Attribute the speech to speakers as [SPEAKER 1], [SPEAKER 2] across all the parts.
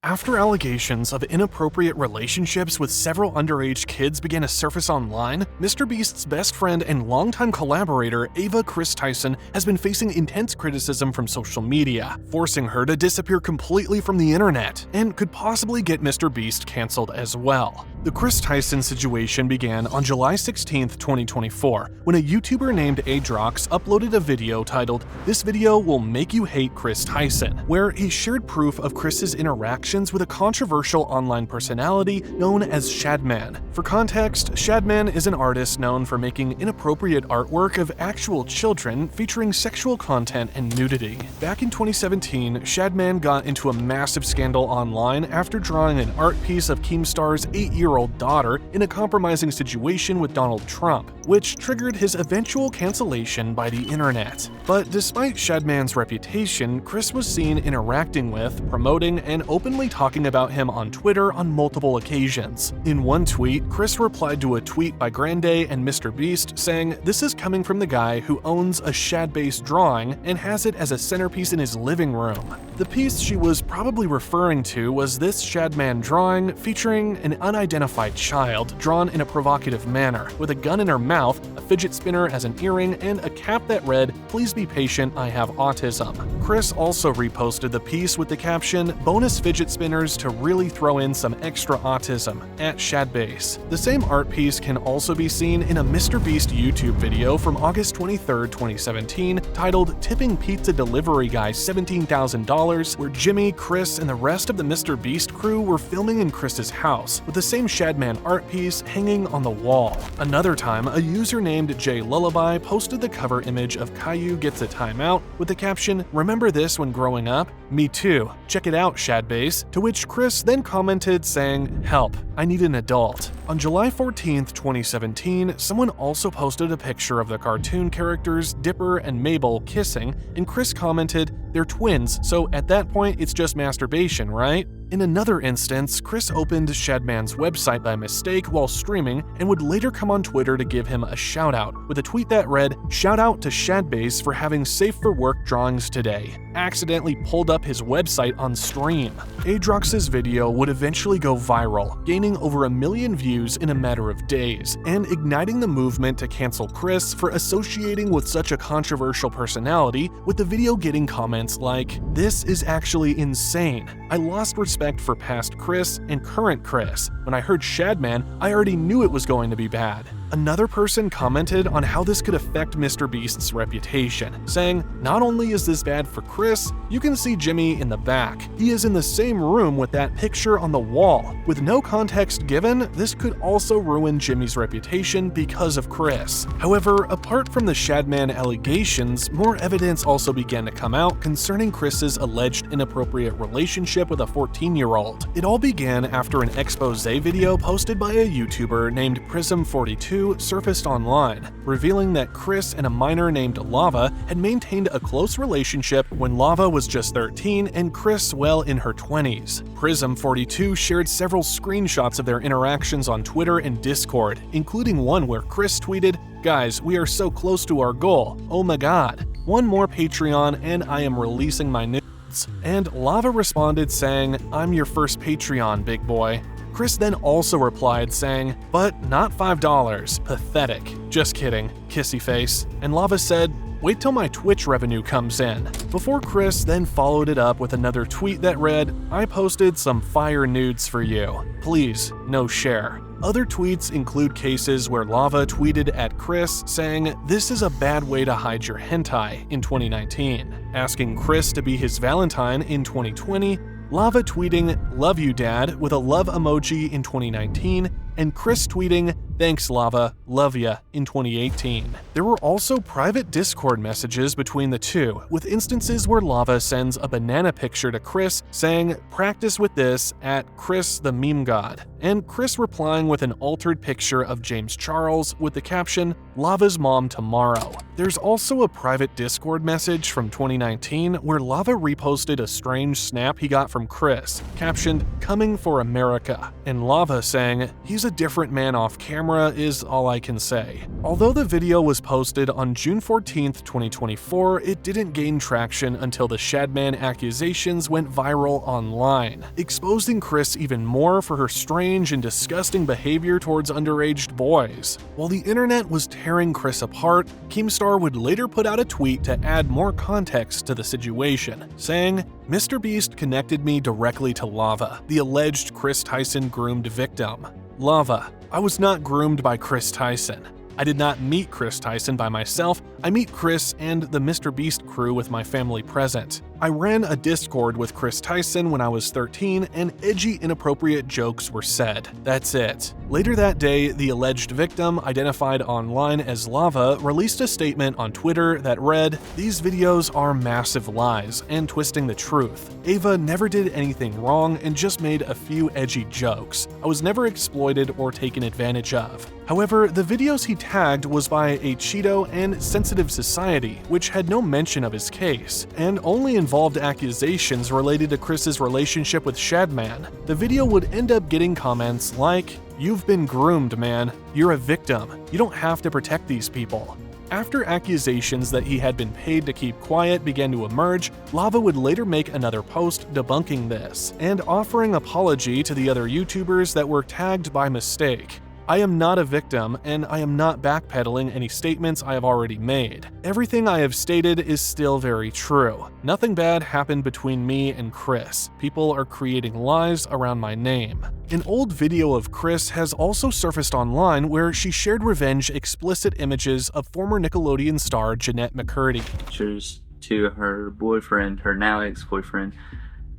[SPEAKER 1] After allegations of inappropriate relationships with several underage kids began to surface online, MrBeast's best friend and longtime collaborator Ava Kris Tyson has been facing intense criticism from social media, forcing her to disappear completely from the internet, and could possibly get MrBeast cancelled as well. The Kris Tyson situation began on July 16, 2024, when a YouTuber named Adrox uploaded a video titled "This Video Will Make You Hate Kris Tyson," where he shared proof of Kris's interactions with a controversial online personality known as Shadman. For context, Shadman is an artist known for making inappropriate artwork of actual children featuring sexual content and nudity. Back in 2017, Shadman got into a massive scandal online after drawing an art piece of Keemstar's 8-year-old daughter in a compromising situation with Donald Trump, which triggered his eventual cancellation by the internet. But despite Shadman's reputation, Kris was seen interacting with, promoting, and openly talking about him on Twitter on multiple occasions. In one tweet, Kris replied to a tweet by Grande and MrBeast saying, "This is coming from the guy who owns a shad-based drawing and has it as a centerpiece in his living room." The piece she was probably referring to was this Shadman drawing featuring an unidentified child drawn in a provocative manner, with a gun in her mouth, a fidget spinner as an earring, and a cap that read, "Please be patient, I have autism." Kris also reposted the piece with the caption, "Bonus fidget spinners to really throw in some extra autism," at Shadbase. The same art piece can also be seen in a MrBeast YouTube video from August 23, 2017, titled "Tipping Pizza Delivery Guy $17,000, where Jimmy, Kris, and the rest of the MrBeast crew were filming in Kris's house, with the same Shadman art piece hanging on the wall. Another time, a user named Jay Lullaby posted the cover image of Caillou Gets a Timeout with the caption, "Remember this when growing up? Me too. Check it out, Shadbase," to which Kris then commented saying, "Help, I need an adult." On July 14, 2017, someone also posted a picture of the cartoon characters Dipper and Mabel kissing, and Kris commented, "They're twins, so at that point it's just masturbation, right?" In another instance, Kris opened Shadman's website by mistake while streaming and would later come on Twitter to give him a shout-out, with a tweet that read, "Shout out to Shadbase for having safe for work drawings today. Accidentally pulled up his website on stream." Adrox's video would eventually go viral, gaining over 1 million views in a matter of days, and igniting the movement to cancel Kris for associating with such a controversial personality, with the video getting comments like, "This is actually insane. I lost respect for past Kris and current Kris. When I heard Shadman, I already knew it was going to be bad." Another person commented on how this could affect MrBeast's reputation, saying, "Not only is this bad for Kris, you can see Jimmy in the back. He is in the same room with that picture on the wall. With no context given, this could also ruin Jimmy's reputation because of Kris." However, apart from the Shadman allegations, more evidence also began to come out concerning Kris's alleged inappropriate relationship with a 14-year-old. It all began after an expose video posted by a YouTuber named Prism42 surfaced online, revealing that Kris and a minor named Lava had maintained a close relationship when Lava was just 13 and Kris well in her 20s. Prism42 shared several screenshots of their interactions on Twitter and Discord, including one where Kris tweeted, "Guys, we are so close to our goal. Oh my god. One more Patreon and I am releasing my nudes." And Lava responded saying, "I'm your first Patreon, big boy." Kris then also replied saying, "But not $5, pathetic. Just kidding, kissy face." And Lava said, "Wait till my Twitch revenue comes in," before Kris then followed it up with another tweet that read, "I posted some fire nudes for you. Please, no share." Other tweets include cases where Lava tweeted at Kris saying, "This is a bad way to hide your hentai" in 2019, asking Kris to be his Valentine in 2020, Lava tweeting, "Love you, Dad," with a love emoji in 2019, and Kris tweeting, "Thanks, Lava, love ya," in 2018. There were also private Discord messages between the two, with instances where Lava sends a banana picture to Kris saying, "Practice with this at Kris the Meme God," and Kris replying with an altered picture of James Charles with the caption, "Lava's mom tomorrow." There's also a private Discord message from 2019 where Lava reposted a strange snap he got from Kris, captioned, "Coming for America," and Lava saying, "He's a different man off camera camera is all I can say. Although the video was posted on June 14th, 2024, it didn't gain traction until the shadman accusations went viral online, exposing Kris even more for her strange and disgusting behavior towards underage boys. While the internet was tearing Kris apart, Keemstar would later put out a tweet to add more context to the situation, saying, "MrBeast connected me directly to Lava, the alleged Kris Tyson groomed victim. Lava, I was not groomed by Kris Tyson. I did not meet Kris Tyson by myself. I meet Kris and the MrBeast crew with my family present. I ran a Discord with Kris Tyson when I was 13 and edgy, inappropriate jokes were said. That's it." Later that day, the alleged victim, identified online as Lava, released a statement on Twitter that read, "These videos are massive lies and twisting the truth. Ava never did anything wrong and just made a few edgy jokes. I was never exploited or taken advantage of." However, the videos he tagged was by a Cheeto and Sensitive Society, which had no mention of his case, and only involved accusations related to Kris's relationship with Shadman. The video would end up getting comments like, "You've been groomed, man. You're a victim. You don't have to protect these people." After accusations that he had been paid to keep quiet began to emerge, Lava would later make another post debunking this, and offering apology to the other YouTubers that were tagged by mistake. "I am not a victim, and I am not backpedaling any statements I have already made. Everything I have stated is still very true. Nothing bad happened between me and Kris. People are creating lies around my name." An old video of Kris has also surfaced online where she shared revenge explicit images of former Nickelodeon star Jeanette McCurdy.
[SPEAKER 2] Pictures to her boyfriend, her now ex-boyfriend,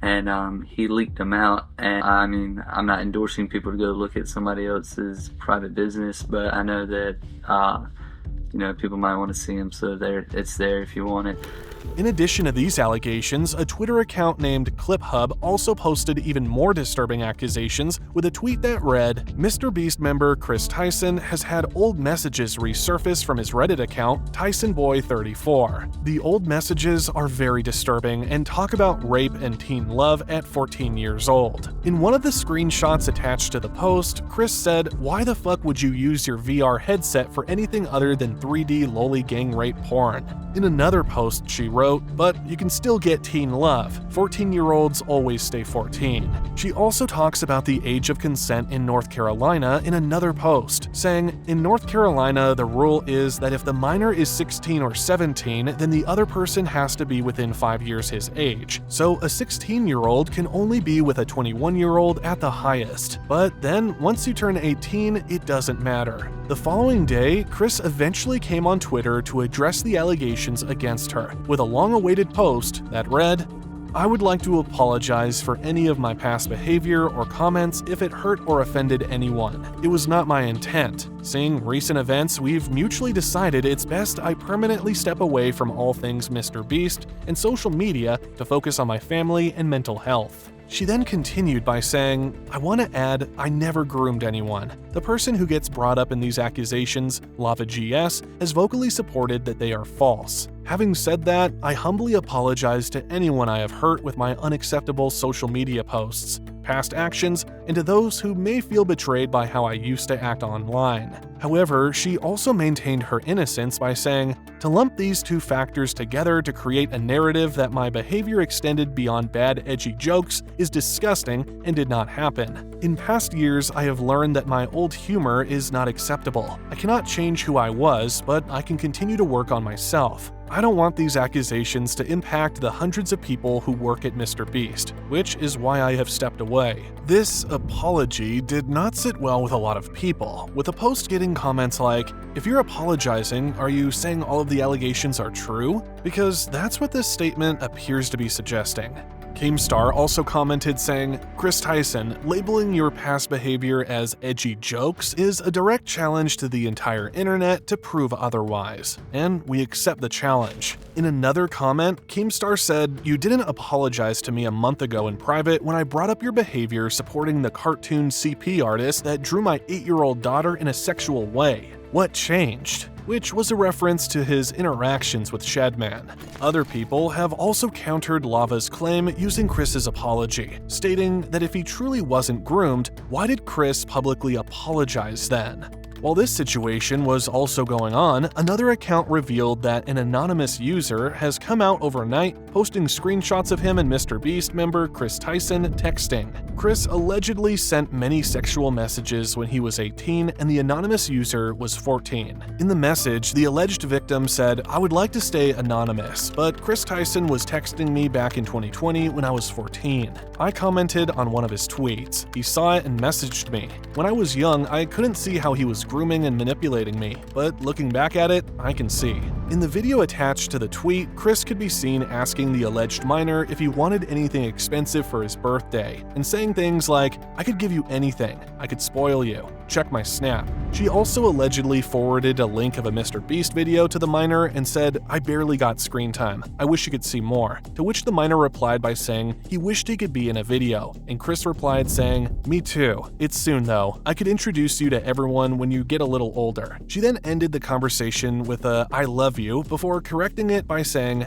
[SPEAKER 2] and he leaked them out. And I mean, I'm not endorsing people to go look at somebody else's private business, but I know that you know, people might want to see them, so it's there if you want it.
[SPEAKER 1] In addition to these allegations, a Twitter account named ClipHub also posted even more disturbing accusations with a tweet that read, "MrBeast member Kris Tyson has had old messages resurface from his Reddit account, TysonBoy34. The old messages are very disturbing and talk about rape and teen love at 14 years old." In one of the screenshots attached to the post, Kris said, "Why the fuck would you use your VR headset for anything other than 3D loli gang rape porn?" In another post, she wrote, "But you can still get teen love. 14-year-olds always stay 14. She also talks about the age of consent in North Carolina in another post, saying, "In North Carolina, the rule is that if the minor is 16 or 17, then the other person has to be within 5 years his age. So a 16-year-old can only be with a 21-year-old at the highest. But then, once you turn 18, it doesn't matter." The following day, Kris eventually came on Twitter to address the allegations against her, with a long-awaited post that read, "I would like to apologize for any of my past behavior or comments if it hurt or offended anyone. It was not my intent. Seeing recent events, we've mutually decided it's best I permanently step away from all things MrBeast and social media to focus on my family and mental health." She then continued by saying, "I want to add, I never groomed anyone. The person who gets brought up in these accusations, Lava GS, has vocally supported that they are false. Having said that, I humbly apologize to anyone I have hurt with my unacceptable social media posts, past actions, and to those who may feel betrayed by how I used to act online." However, she also maintained her innocence by saying, "To lump these two factors together to create a narrative that my behavior extended beyond bad edgy jokes is disgusting and did not happen. In past years, I have learned that my old humor is not acceptable. I cannot change who I was, but I can continue to work on myself. I don't want these accusations to impact the hundreds of people who work at MrBeast, which is why I have stepped away." This apology did not sit well with a lot of people, with a post getting comments like, "If you're apologizing, are you saying all of the allegations are true? Because that's what this statement appears to be suggesting." Keemstar also commented saying, "Kris Tyson, labeling your past behavior as edgy jokes is a direct challenge to the entire internet to prove otherwise, and we accept the challenge." In another comment, Keemstar said, "You didn't apologize to me a month ago in private when I brought up your behavior supporting the cartoon CP artist that drew my 8-year-old daughter in a sexual way. What changed?" Which was a reference to his interactions with Shadman. Other people have also countered Lava's claim using Kris's apology, stating that if he truly wasn't groomed, why did Kris publicly apologize then? While this situation was also going on, another account revealed that an anonymous user has come out overnight posting screenshots of him and MrBeast member Kris Tyson texting. Kris allegedly sent many sexual messages when he was 18 and the anonymous user was 14. In the message, the alleged victim said, "I would like to stay anonymous, but Kris Tyson was texting me back in 2020 when I was 14. I commented on one of his tweets. He saw it and messaged me. When I was young, I couldn't see how he was grooming and manipulating me, but looking back at it, I can see." In the video attached to the tweet, Kris could be seen asking the alleged minor if he wanted anything expensive for his birthday, and saying things like, "I could give you anything. I could spoil you. Check my snap." She also allegedly forwarded a link of a MrBeast video to the minor and said, "I barely got screen time. I wish you could see more." To which the minor replied by saying he wished he could be in a video, and Kris replied saying, "Me too. It's soon though. I could introduce you to everyone when you get a little older." She then ended the conversation with a "I love you" before correcting it by saying,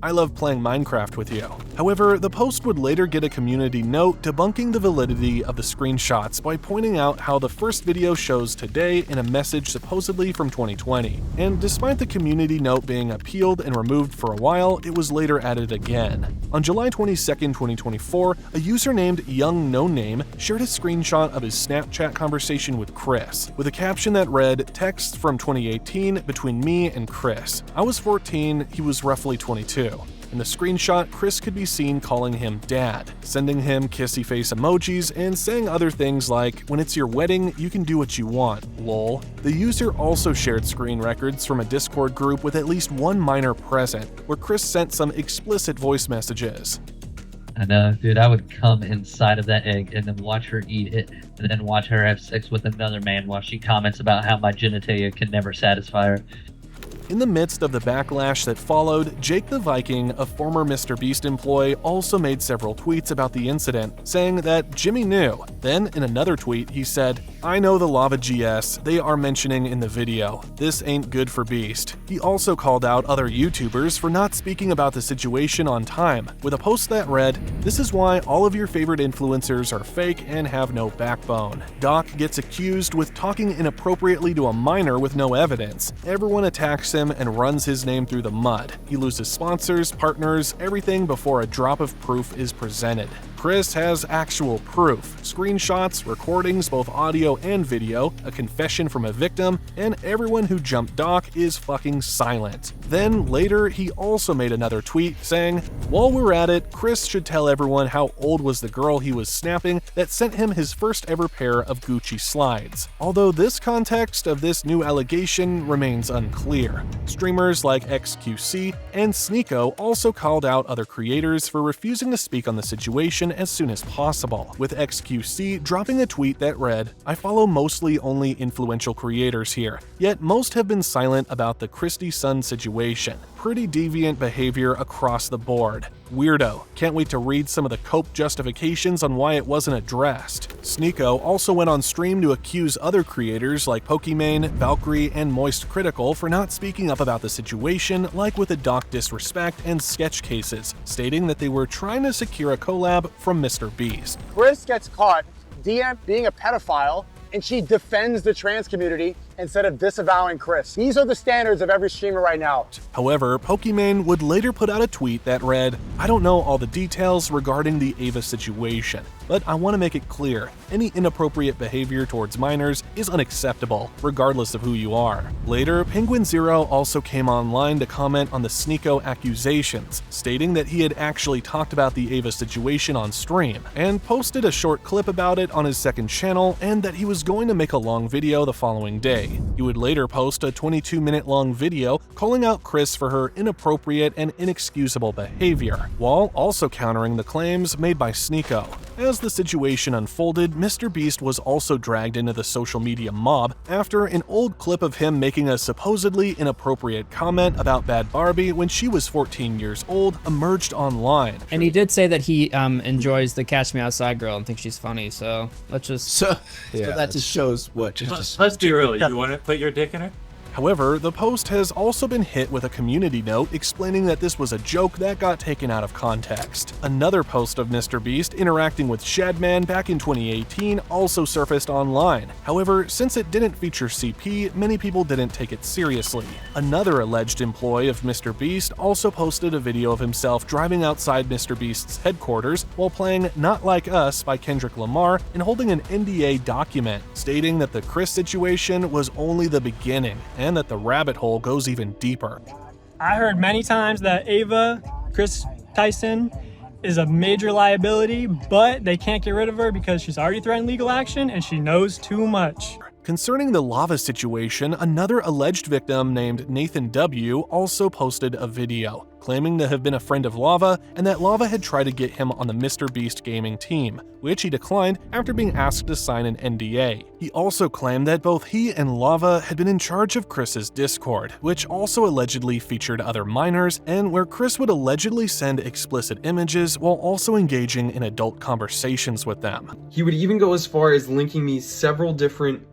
[SPEAKER 1] I love playing Minecraft with you." However, the post would later get a community note debunking the validity of the screenshots by pointing out how the first video shows today in a message supposedly from 2020. And despite the community note being appealed and removed for a while, it was later added again. On July 22, 2024, a user named Young No Name shared a screenshot of his Snapchat conversation with Kris, with a caption that read, "Text from 2018 between me and Kris. I was 14, he was roughly 22. In the screenshot, Kris could be seen calling him dad, sending him kissy face emojis, and saying other things like, "When it's your wedding, you can do what you want, lol." The user also shared screen records from a Discord group with at least one minor present, where Kris sent some explicit voice messages.
[SPEAKER 3] I know, dude, I would come inside of that egg and then watch her eat it, and then watch her have sex with another man while she comments about how my genitalia can never satisfy her.
[SPEAKER 1] In the midst of the backlash that followed, Jake the Viking, a former MrBeast employee, also made several tweets about the incident, saying that Jimmy knew. Then, in another tweet, he said, "I know the Lava GS they are mentioning in the video. This ain't good for Beast." He also called out other YouTubers for not speaking about the situation on time, with a post that read, "This is why all of your favorite influencers are fake and have no backbone. Doc gets accused with talking inappropriately to a minor with no evidence. Everyone attacks him and runs his name through the mud. He loses sponsors, partners, everything before a drop of proof is presented. Kris has actual proof, screenshots, recordings, both audio and video, a confession from a victim, and everyone who jumped Doc is fucking silent." Then later, he also made another tweet saying, "While we're at it, Kris should tell everyone how old was the girl he was snapping that sent him his first ever pair of Gucci slides." Although this context of this new allegation remains unclear. Streamers like XQC and Sneeko also called out other creators for refusing to speak on the situation as soon as possible, with XQC dropping a tweet that read, "I follow mostly only influential creators here, yet most have been silent about the Christy Sun situation. Pretty deviant behavior across the board. Weirdo. Can't wait to read some of the cope justifications on why it wasn't addressed." Sneeko also went on stream to accuse other creators like Pokimane, Valkyrie, and Moist Critical for not speaking up about the situation, like with the Doc disrespect and sketch cases, stating that they were trying to secure a collab from MrBeast.
[SPEAKER 4] Kris gets caught being a pedophile, and she defends the trans community instead of disavowing Kris. These are the standards of every streamer right now.
[SPEAKER 1] However, Pokimane would later put out a tweet that read, "I don't know all the details regarding the Ava situation, but I want to make it clear, any inappropriate behavior towards minors is unacceptable, regardless of who you are." Later, Penguin Zero also came online to comment on the Sneeko accusations, stating that he had actually talked about the Ava situation on stream, and posted a short clip about it on his second channel, and that he was going to make a long video the following day. He would later post a 22-minute long video calling out Kris for her inappropriate and inexcusable behavior, while also countering the claims made by Sneeko. As the situation unfolded, MrBeast was also dragged into the social media mob after an old clip of him making a supposedly inappropriate comment about Bad Barbie when she was 14 years old emerged online.
[SPEAKER 5] And he did say that he enjoys the Catch Me Outside girl and thinks she's funny, so let's just...
[SPEAKER 6] So that just shows what.
[SPEAKER 7] Let's be real. You want to put your dick in her?
[SPEAKER 1] However, the post has also been hit with a community note explaining that this was a joke that got taken out of context. Another post of MrBeast interacting with Shadman back in 2018 also surfaced online. However, since it didn't feature CP, many people didn't take it seriously. Another alleged employee of MrBeast also posted a video of himself driving outside MrBeast's headquarters while playing Not Like Us by Kendrick Lamar and holding an NDA document, stating that the Kris situation was only the beginning and that the rabbit hole goes even deeper.
[SPEAKER 6] I heard many times that Kris Tyson, is a major liability, but they can't get rid of her because she's already threatened legal action and she knows too much.
[SPEAKER 1] Concerning the lava situation, another alleged victim named Nathan W. also posted a video, claiming to have been a friend of Lava and that Lava had tried to get him on the MrBeast gaming team, which he declined after being asked to sign an NDA. He also claimed that both he and Lava had been in charge of Kris's Discord, which also allegedly featured other minors, and where Kris would allegedly send explicit images while also engaging in adult conversations with them.
[SPEAKER 7] He would even go as far as linking me several different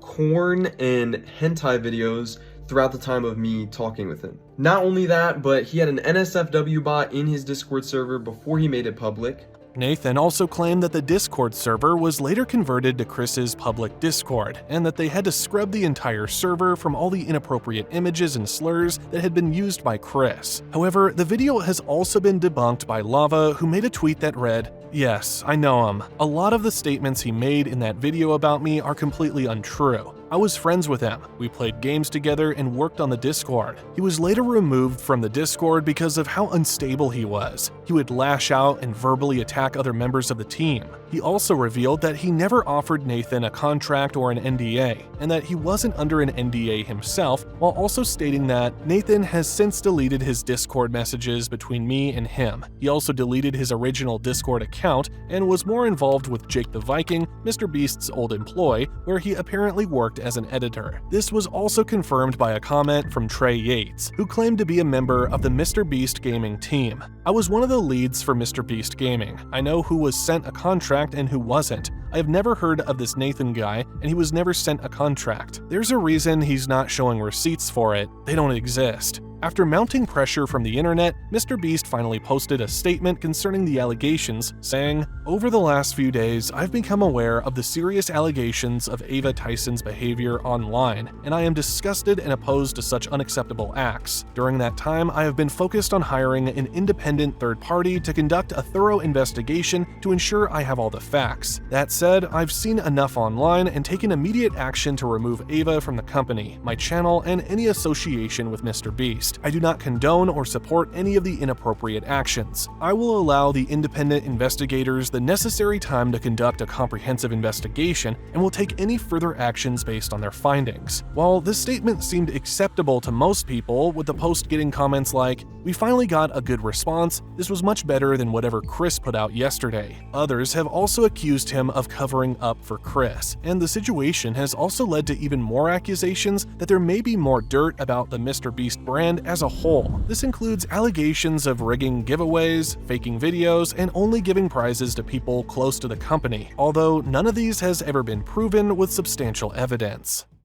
[SPEAKER 7] porn and hentai videos throughout the time of me talking with him. Not only that, but he had an NSFW bot in his Discord server before he made it public.
[SPEAKER 1] Nathan also claimed that the Discord server was later converted to Kris's public Discord, and that they had to scrub the entire server from all the inappropriate images and slurs that had been used by Kris. However, the video has also been debunked by Lava, who made a tweet that read, "Yes, I know him. A lot of the statements he made in that video about me are completely untrue. I was friends with him. We played games together and worked on the Discord. He was later removed from the Discord because of how unstable he was. He would lash out and verbally attack other members of the team. He also revealed that he never offered Nathan a contract or an NDA, and that he wasn't under an NDA himself, while also stating that Nathan has since deleted his Discord messages between me and him. He also deleted his original Discord account and was more involved with Jake the Viking, MrBeast's old employee, where he apparently worked as an editor. This was also confirmed by a comment from Trey Yates, who claimed to be a member of the MrBeast gaming team. I was one of the leads for MrBeast Gaming. I know who was sent a contract and who wasn't. I have never heard of this Nathan guy, and he was never sent a contract. There's a reason he's not showing receipts for it. They don't exist. After mounting pressure from the internet, MrBeast finally posted a statement concerning the allegations, saying, "Over the last few days, I've become aware of the serious allegations of Ava Tyson's behavior online, and I am disgusted and opposed to such unacceptable acts. During that time, I have been focused on hiring an independent third party to conduct a thorough investigation to ensure I have all the facts. That said, I've seen enough online and taken immediate action to remove Ava from the company, my channel, and any association with MrBeast. I do not condone or support any of the inappropriate actions. I will allow the independent investigators the necessary time to conduct a comprehensive investigation and will take any further actions based on their findings." While this statement seemed acceptable to most people, with the post getting comments like, "We finally got a good response. This was much better than whatever Kris put out yesterday." Others have also accused him of covering up for Kris, and the situation has also led to even more accusations that there may be more dirt about the MrBeast brand as a whole. This includes allegations of rigging giveaways, faking videos, and only giving prizes to people close to the company, although none of these has ever been proven with substantial evidence.